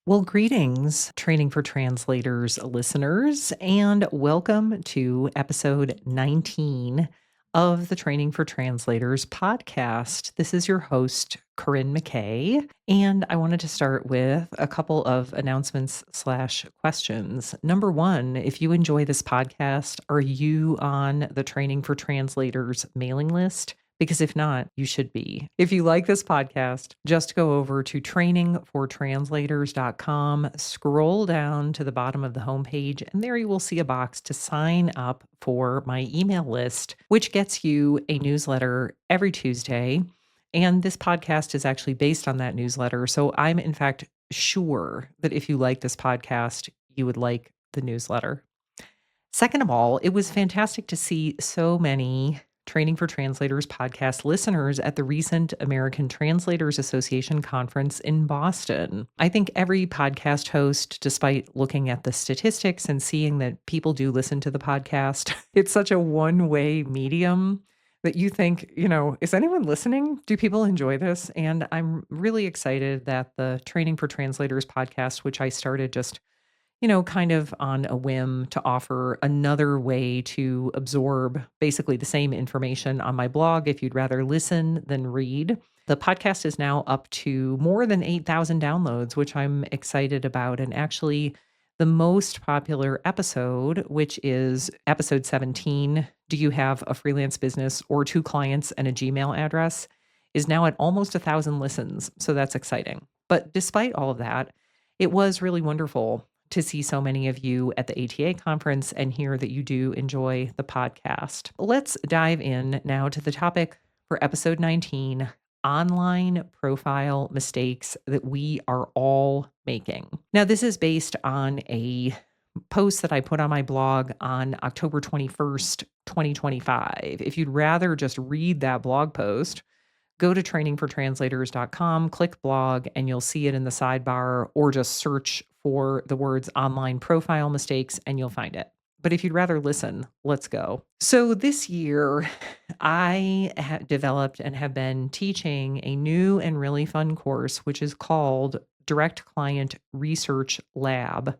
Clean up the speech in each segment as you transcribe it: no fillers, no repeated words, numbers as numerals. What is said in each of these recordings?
Well, greetings, Training for Translators listeners, and welcome to episode 19 of the Training for Translators podcast. This is your host, Corinne McKay, and I wanted to start with a couple of announcements slash questions. Number one, if you enjoy this podcast, are you on the Training for Translators mailing list? Because if not, you should be. If you like this podcast, just go over to trainingfortranslators.com, scroll down to the bottom of the homepage, and there you will see a box to sign up for my email list, which gets you a newsletter every Tuesday. And this podcast is actually based on that newsletter. So I'm, in fact, sure that if you like this podcast, you would like the newsletter. Second of all, it was fantastic to see so many Training for Translators podcast listeners at the recent American Translators Association conference in Boston. I think every podcast host, despite looking at the statistics and seeing that people do listen to the podcast, it's such a one-way medium that you think, is anyone listening? Do people enjoy this? And I'm really excited that the Training for Translators podcast, which I started just kind of on a whim to offer another way to absorb basically the same information on my blog if you'd rather listen than read. The podcast is now up to more than 8,000 downloads, which I'm excited about. And actually, the most popular episode, which is episode 17, Do You Have a Freelance Business or Two Clients and a Gmail Address, is now at almost 1,000 listens. So that's exciting. But despite all of that, it was really wonderful to see so many of you at the ATA conference and hear that you do enjoy the podcast. Let's dive in now to the topic for episode 19, online profile mistakes that we are all making. Now, this is based on a post that I put on my blog on October 21st, 2025. If you'd rather just read that blog post, go to trainingfortranslators.com, click blog, and you'll see it in the sidebar, or just search for the words online profile mistakes and you'll find it. But if you'd rather listen, let's go. So this year, I have developed and have been teaching a new and really fun course, which is called Direct Client Research Lab.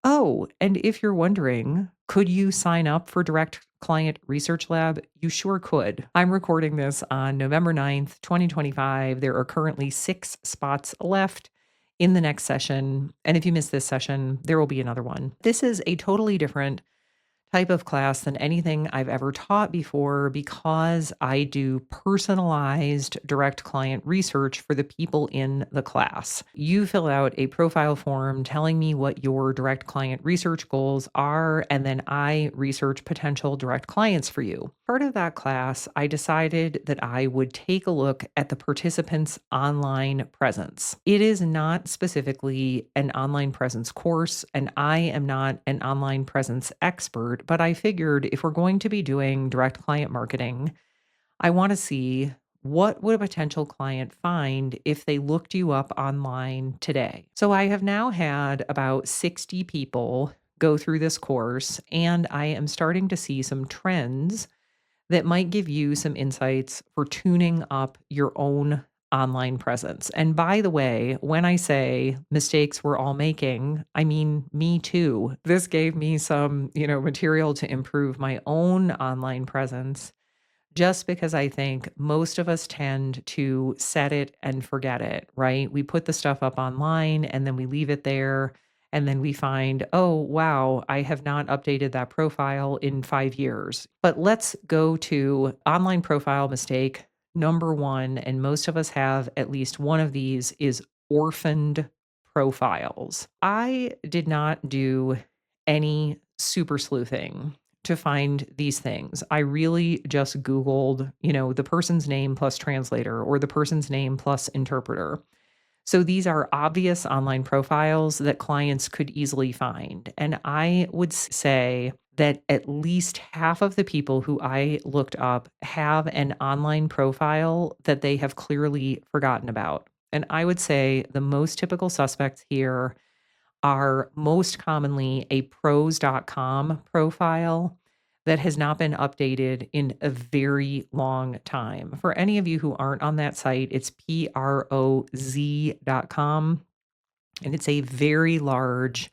Oh, and if you're wondering, could you sign up for Direct Client Research Lab? You sure could. I'm recording this on November 9th, 2025. There are currently 6 spots left in the next session. And if you miss this session, there will be another one. This is a totally different type of class than anything I've ever taught before because I do personalized direct client research for the people in the class. You fill out a profile form telling me what your direct client research goals are, and then I research potential direct clients for you. Part of that class, I decided that I would take a look at the participants' online presence. It is not specifically an online presence course, and I am not an online presence expert, but I figured if we're going to be doing direct client marketing, I want to see what would a potential client find if they looked you up online today. So I have now had about 60 people go through this course, and I am starting to see some trends that might give you some insights for tuning up your own online presence. And by the way, when I say mistakes we're all making, I mean me too. This gave me some, material to improve my own online presence just because I think most of us tend to set it and forget it, right? We put the stuff up online and then we leave it there. And then we find, oh, wow, I have not updated that profile in 5 years. But let's go to online profile mistake number one. And most of us have at least one of these is orphaned profiles. I did not do any super sleuthing to find these things. I really just Googled, the person's name plus translator or the person's name plus interpreter. So these are obvious online profiles that clients could easily find. And I would say that at least half of the people who I looked up have an online profile that they have clearly forgotten about. And I would say the most typical suspects here are most commonly a pros.com profile that has not been updated in a very long time. For any of you who aren't on that site, it's proz.com. and it's a very large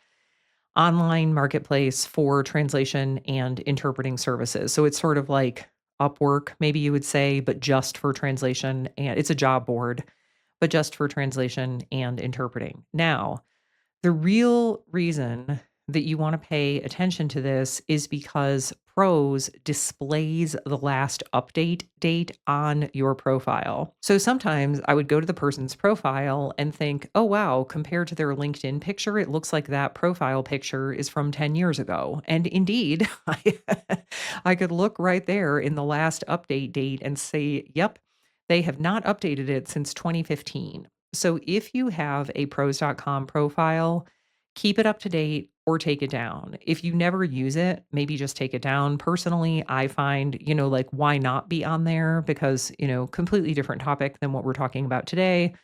online marketplace for translation and interpreting services. So it's sort of like Upwork, maybe you would say, but just for translation. And it's a job board, but just for translation and interpreting. Now, the real reason that you want to pay attention to this is because Pros displays the last update date on your profile. So sometimes I would go to the person's profile and think, oh, wow, compared to their LinkedIn picture, it looks like that profile picture is from 10 years ago. And indeed, I could look right there in the last update date and say, yep, they have not updated it since 2015. So if you have a pros.com profile, keep it up to date or take it down. If you never use it, maybe just take it down. Personally, I find, like why not be on there because, completely different topic than what we're talking about today.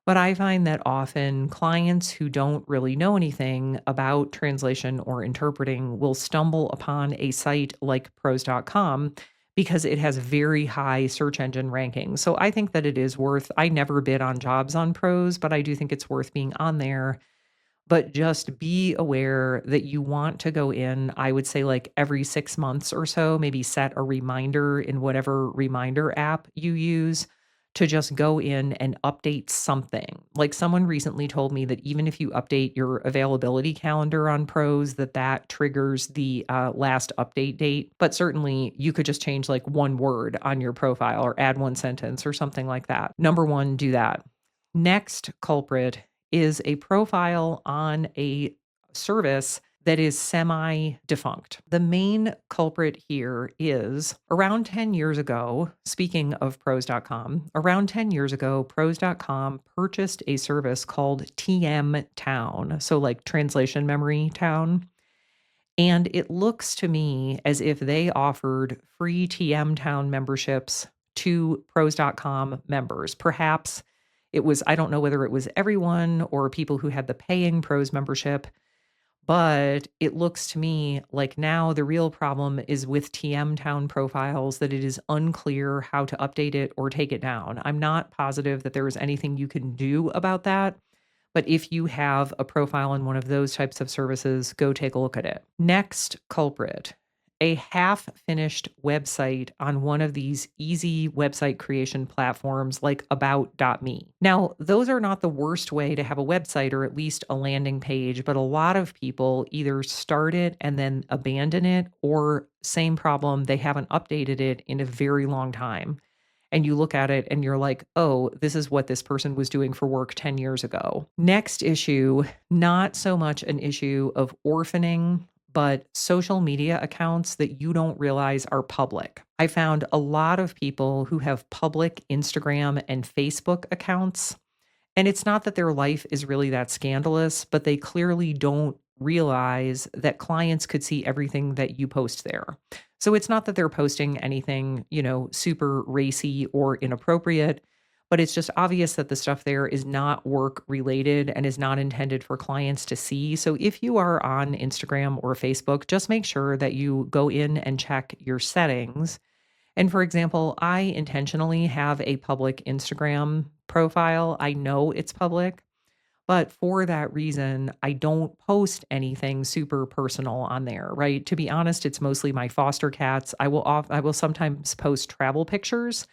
But I find that often clients who don't really know anything about translation or interpreting will stumble upon a site like pros.com because it has very high search engine rankings. So I think that it is worth, I never bid on jobs on pros, but I do think it's worth being on there, but just be aware that you want to go in, I would say, like, every 6 months or so, maybe set a reminder in whatever reminder app you use to just go in and update something. Like, someone recently told me that even if you update your availability calendar on Pros, that triggers the, last update date, but certainly you could just change, like, 1 word on your profile or add 1 sentence or something like that. Number 1, do that. Next culprit is a profile on a service that is semi defunct. The main culprit here is around 10 years ago, speaking of pros.com, around 10 years ago, pros.com purchased a service called TM Town. So, like translation memory town. And it looks to me as if they offered free TM Town memberships to pros.com members. Perhaps it was, I don't know whether it was everyone or people who had the paying pros membership, but it looks to me like now the real problem is with TM Town profiles that it is unclear how to update it or take it down. I'm not positive that there is anything you can do about that. But if you have a profile in one of those types of services, go take a look at it. Next culprit, a half finished website on one of these easy website creation platforms like about.me. Now, those are not the worst way to have a website or at least a landing page, but a lot of people either start it and then abandon it, or same problem, they haven't updated it in a very long time, and you look at it and you're like, oh, this is what this person was doing for work 10 years ago. Next issue, not so much an issue of orphaning, but social media accounts that you don't realize are public. I found a lot of people who have public Instagram and Facebook accounts, and it's not that their life is really that scandalous, but they clearly don't realize that clients could see everything that you post there. So it's not that they're posting anything, super racy or inappropriate, but it's just obvious that the stuff there is not work related and is not intended for clients to see. So if you are on Instagram or Facebook, just make sure that you go in and check your settings. And for example, I intentionally have a public Instagram profile. I know it's public, but for that reason, I don't post anything super personal on there, right? To be honest, it's mostly my foster cats. I will sometimes post travel pictures,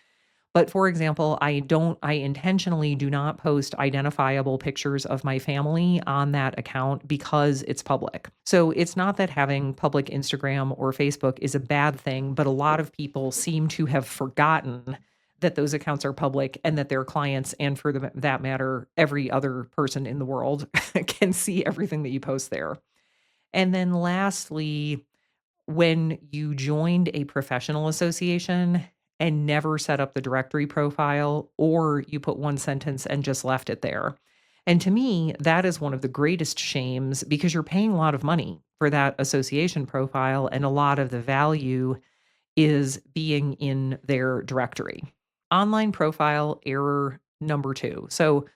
but for example, I intentionally do not post identifiable pictures of my family on that account because it's public. So it's not that having public Instagram or Facebook is a bad thing, but a lot of people seem to have forgotten that those accounts are public and that their clients, and for that matter, every other person in the world can see everything that you post there. And then lastly, when you joined a professional association and never set up the directory profile, or you put 1 sentence and just left it there. And to me, that is one of the greatest shames because you're paying a lot of money for that association profile, and a lot of the value is being in their directory. Online profile error number 2. So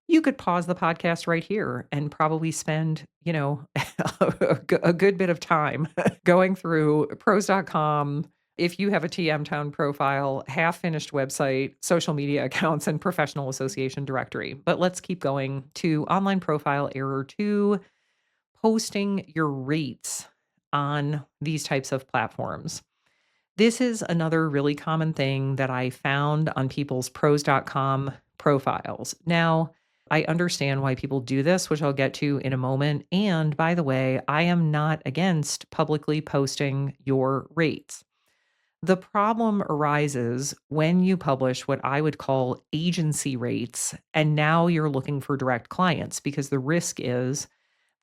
you could pause the podcast right here and probably spend, a good bit of time going through pros.com, If you have a TM Town profile, half finished website, social media accounts, and professional association directory. But let's keep going to online profile error two, posting your rates on these types of platforms. This is another really common thing that I found on people's pros.com profiles. Now, I understand why people do this, which I'll get to in a moment. And by the way, I am not against publicly posting your rates. The problem arises when you publish what I would call agency rates, and now you're looking for direct clients because the risk is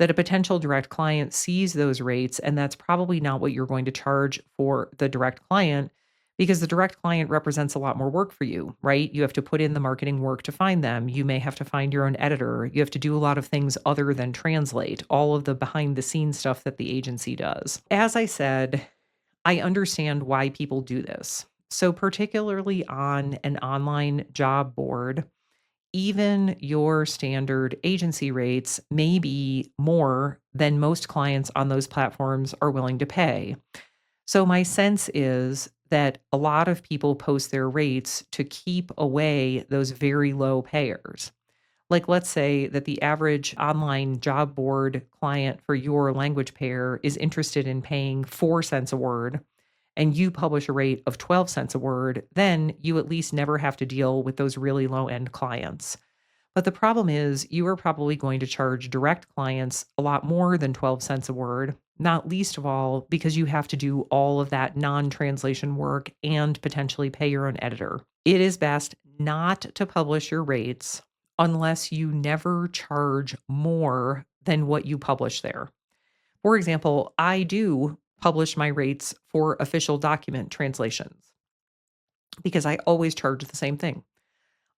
that a potential direct client sees those rates, and that's probably not what you're going to charge for the direct client because the direct client represents a lot more work for you, right? You have to put in the marketing work to find them. You may have to find your own editor. You have to do a lot of things other than translate, all of the behind the scenes stuff that the agency does. As I said, I understand why people do this. So, particularly on an online job board, even your standard agency rates may be more than most clients on those platforms are willing to pay. So, my sense is that a lot of people post their rates to keep away those very low payers. Like, let's say that the average online job board client for your language pair is interested in paying 4 cents a word and you publish a rate of 12 cents a word, then you at least never have to deal with those really low end clients. But the problem is, you are probably going to charge direct clients a lot more than 12 cents a word, not least of all because you have to do all of that non translation work and potentially pay your own editor. It is best not to publish your rates unless you never charge more than what you publish there. For example, I do publish my rates for official document translations because I always charge the same thing.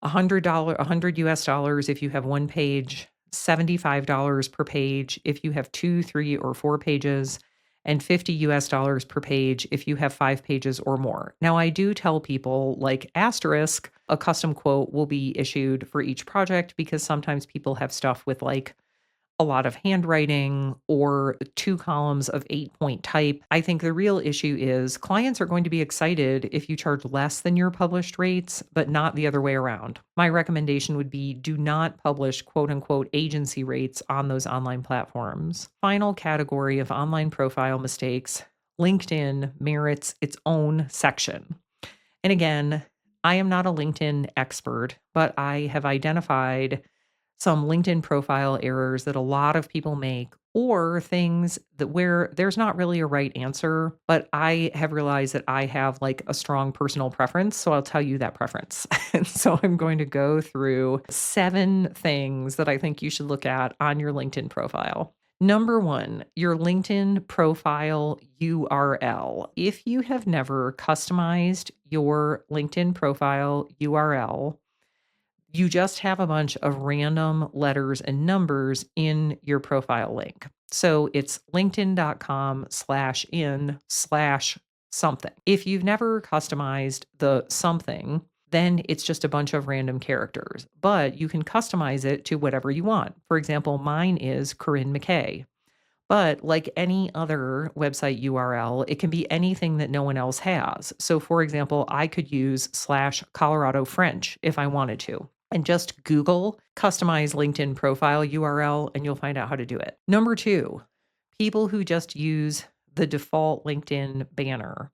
$100, $100 if you have one page, $75 per page if you have two, three, or four pages, and $50 per page if you have 5 pages or more. Now, I do tell people, like asterisk, a custom quote will be issued for each project because sometimes people have stuff with like a lot of handwriting or 2 columns of 8-point type. I think the real issue is clients are going to be excited if you charge less than your published rates, but not the other way around. My recommendation would be do not publish quote unquote agency rates on those online platforms. Final category of online profile mistakes, LinkedIn merits its own section. And again, I am not a LinkedIn expert, but I have identified some LinkedIn profile errors that a lot of people make or things that where there's not really a right answer, but I have realized that I have like a strong personal preference, so I'll tell you that preference. And so I'm going to go through 7 things that I think you should look at on your LinkedIn profile. Number 1, your LinkedIn profile URL. If you have never customized your LinkedIn profile URL, you just have a bunch of random letters and numbers in your profile link. So it's linkedin.com/in/something. If you've never customized the something, then it's just a bunch of random characters, but you can customize it to whatever you want. For example, mine is Corinne McKay. But like any other website URL, it can be anything that no one else has. So, for example, I could use slash Colorado French if I wanted to. And just Google customize LinkedIn profile URL and you'll find out how to do it. Number 2, people who just use the default LinkedIn banner.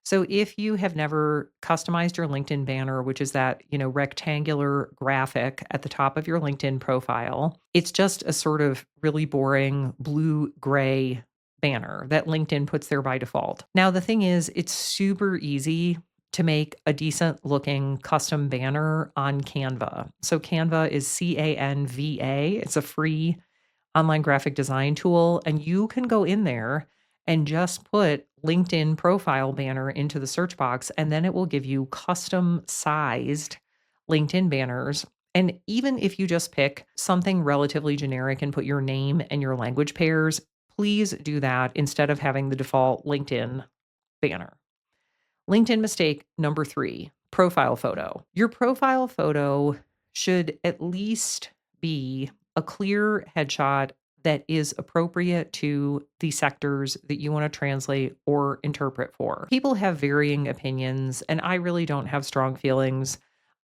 So if you have never customized your LinkedIn banner, which is that, rectangular graphic at the top of your LinkedIn profile, it's just a sort of really boring blue gray banner that LinkedIn puts there by default. Now, the thing is, it's super easy to make a decent looking custom banner on Canva. So Canva is Canva. It's a free online graphic design tool, and you can go in there and just put LinkedIn profile banner into the search box, and then it will give you custom sized LinkedIn banners. And even if you just pick something relatively generic and put your name and your language pairs, please do that instead of having the default LinkedIn banner. LinkedIn mistake number 3, profile photo. Your profile photo should at least be a clear headshot that is appropriate to the sectors that you want to translate or interpret for. People have varying opinions, and I really don't have strong feelings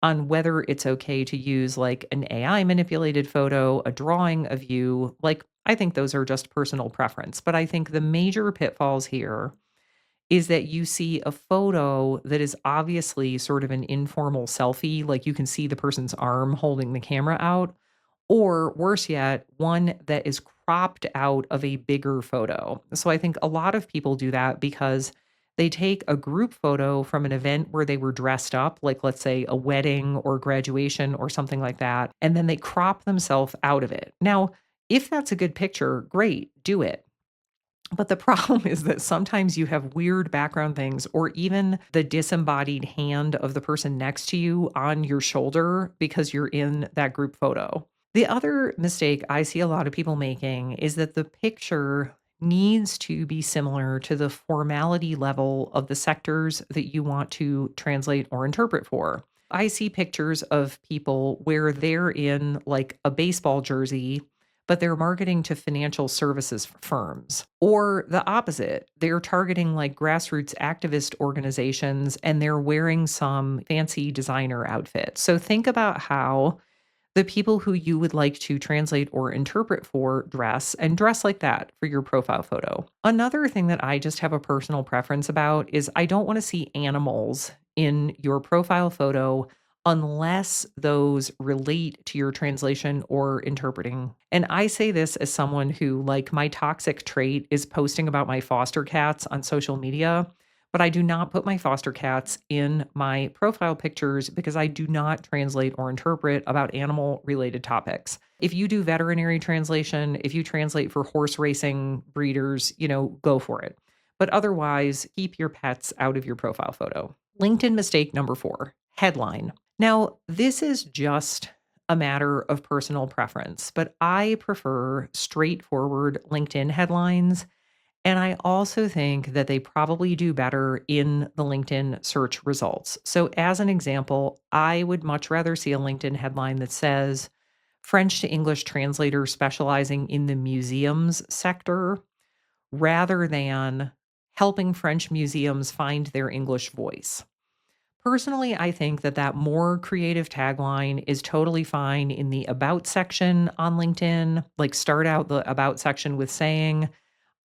on whether it's okay to use like an AI manipulated photo, a drawing of you. Like, I think those are just personal preference. But I think the major pitfalls here is that you see a photo that is obviously sort of an informal selfie, like you can see the person's arm holding the camera out, or worse yet, one that is cropped out of a bigger photo. So I think a lot of people do that because they take a group photo from an event where they were dressed up, like let's say a wedding or graduation or something like that, and then they crop themselves out of it. Now, if that's a good picture, great, do it. But the problem is that sometimes you have weird background things or even the disembodied hand of the person next to you on your shoulder because you're in that group photo. The other mistake I see a lot of people making is that the picture needs to be similar to the formality level of the sectors that you want to translate or interpret for. I see pictures of people where they're in like a baseball jersey, but they're marketing to financial services firms. Or the opposite, they're targeting like grassroots activist organizations and they're wearing some fancy designer outfit. So think about how the people who you would like to translate or interpret for dress and dress like that for your profile photo. Another thing that I just have a personal preference about is I don't want to see animals in your profile photo unless those relate to your translation or interpreting. And I say this as someone who, like, my toxic trait is posting about my foster cats on social media, but I do not put my foster cats in my profile pictures because I do not translate or interpret about animal related topics. If you do veterinary translation, if you translate for horse racing breeders, go for it. But otherwise, keep your pets out of your profile photo. LinkedIn mistake number 4, headline. Now, this is just a matter of personal preference, but I prefer straightforward LinkedIn headlines, and I also think that they probably do better in the LinkedIn search results. So, as an example, I would much rather see a LinkedIn headline that says French to English translator specializing in the museums sector rather than helping French museums find their English voice. Personally, I think that that more creative tagline is totally fine in the about section on LinkedIn. Like, start out the about section with saying,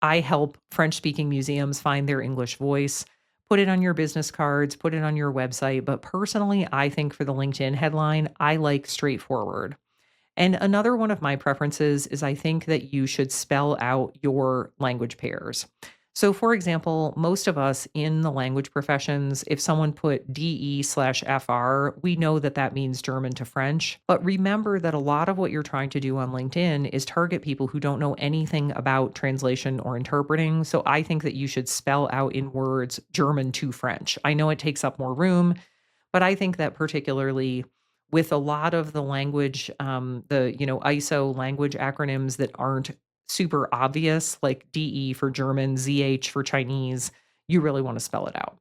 I help French speaking museums find their English voice. Put it on your business cards, put it on your website. But personally, I think for the LinkedIn headline, I like straightforward. And another one of my preferences is I think that you should spell out your language pairs. So, for example, most of us in the language professions, if someone put DE/FR, we know that that means German to French. But remember that a lot of what you're trying to do on LinkedIn is target people who don't know anything about translation or interpreting. So, I think that you should spell out in words German to French. I know it takes up more room, but I think that particularly with a lot of the language, the ISO language acronyms that aren't super obvious, like DE for German, ZH for Chinese, you really want to spell it out.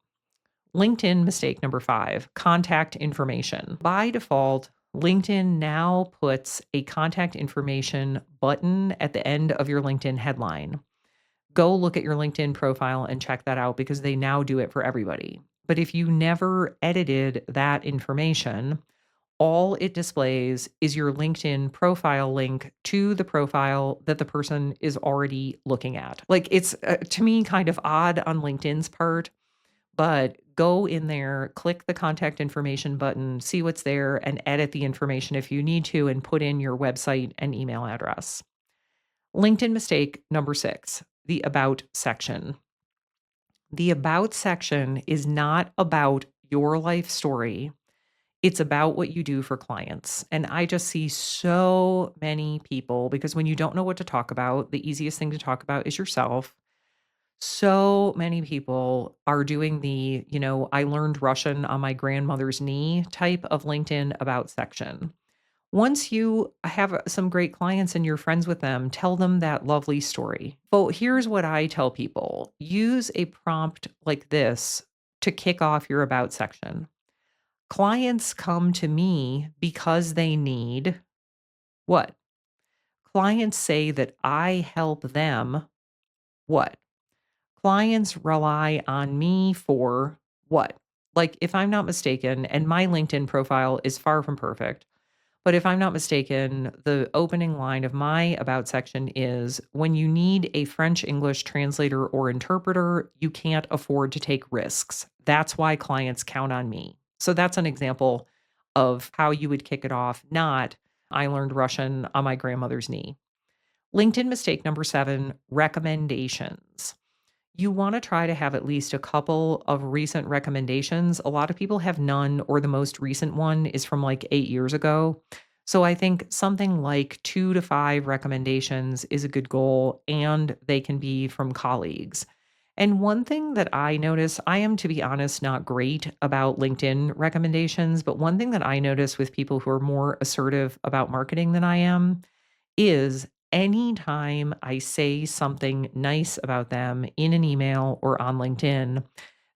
LinkedIn mistake number 5, contact information. By default, LinkedIn now puts a contact information button at the end of your LinkedIn headline. Go look at your LinkedIn profile and check that out because they now do it for everybody. But if you never edited that information, all it displays is your LinkedIn profile link to the profile that the person is already looking at. Like, it's to me kind of odd on LinkedIn's part, but go in there, click the contact information button, see what's there, and edit the information if you need to, and put in your website and email address. LinkedIn mistake number 6, the about section. The about section is not about your life story. It's about what you do for clients. And I just see so many people because when you don't know what to talk about, the easiest thing to talk about is yourself. So many people are doing I learned Russian on my grandmother's knee type of LinkedIn about section. Once you have some great clients and you're friends with them, tell them that lovely story. But here's what I tell people: use a prompt like this to kick off your about section. Clients come to me because they need what? Clients say that I help them what? Clients rely on me for what? Like, if I'm not mistaken, and my LinkedIn profile is far from perfect, but if I'm not mistaken, the opening line of my about section is when you need a French English translator or interpreter, you can't afford to take risks. That's why clients count on me. So that's an example of how you would kick it off, not I learned Russian on my grandmother's knee. LinkedIn mistake number 7, recommendations. You want to try to have at least a couple of recent recommendations. A lot of people have none, or the most recent one is from like 8 years ago. So I think something like 2 to 5 recommendations is a good goal, and they can be from colleagues. And one thing that I notice, I am, to be honest, not great about LinkedIn recommendations, but one thing that I notice with people who are more assertive about marketing than I am is anytime I say something nice about them in an email or on LinkedIn,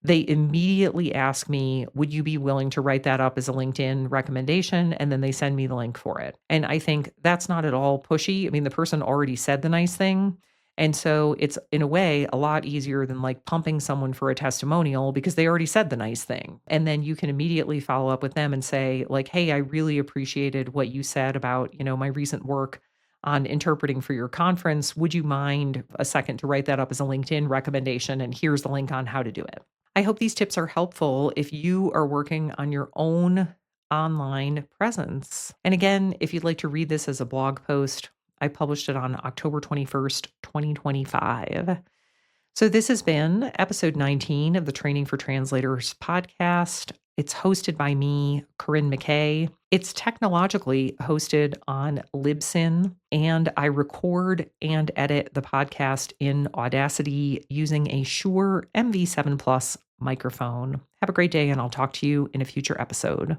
they immediately ask me, would you be willing to write that up as a LinkedIn recommendation? And then they send me the link for it. And I think that's not at all pushy. I mean, the person already said the nice thing. And so it's in a way a lot easier than like pumping someone for a testimonial because they already said the nice thing. And then you can immediately follow up with them and say, like, hey, I really appreciated what you said about, my recent work on interpreting for your conference. Would you mind a second to write that up as a LinkedIn recommendation? And here's the link on how to do it. I hope these tips are helpful if you are working on your own online presence. And again, if you'd like to read this as a blog post, I published it on October 21st, 2025. So, this has been episode 19 of the Training for Translators podcast. It's hosted by me, Corinne McKay. It's technologically hosted on Libsyn, and I record and edit the podcast in Audacity using a Shure MV7 Plus microphone. Have a great day, and I'll talk to you in a future episode.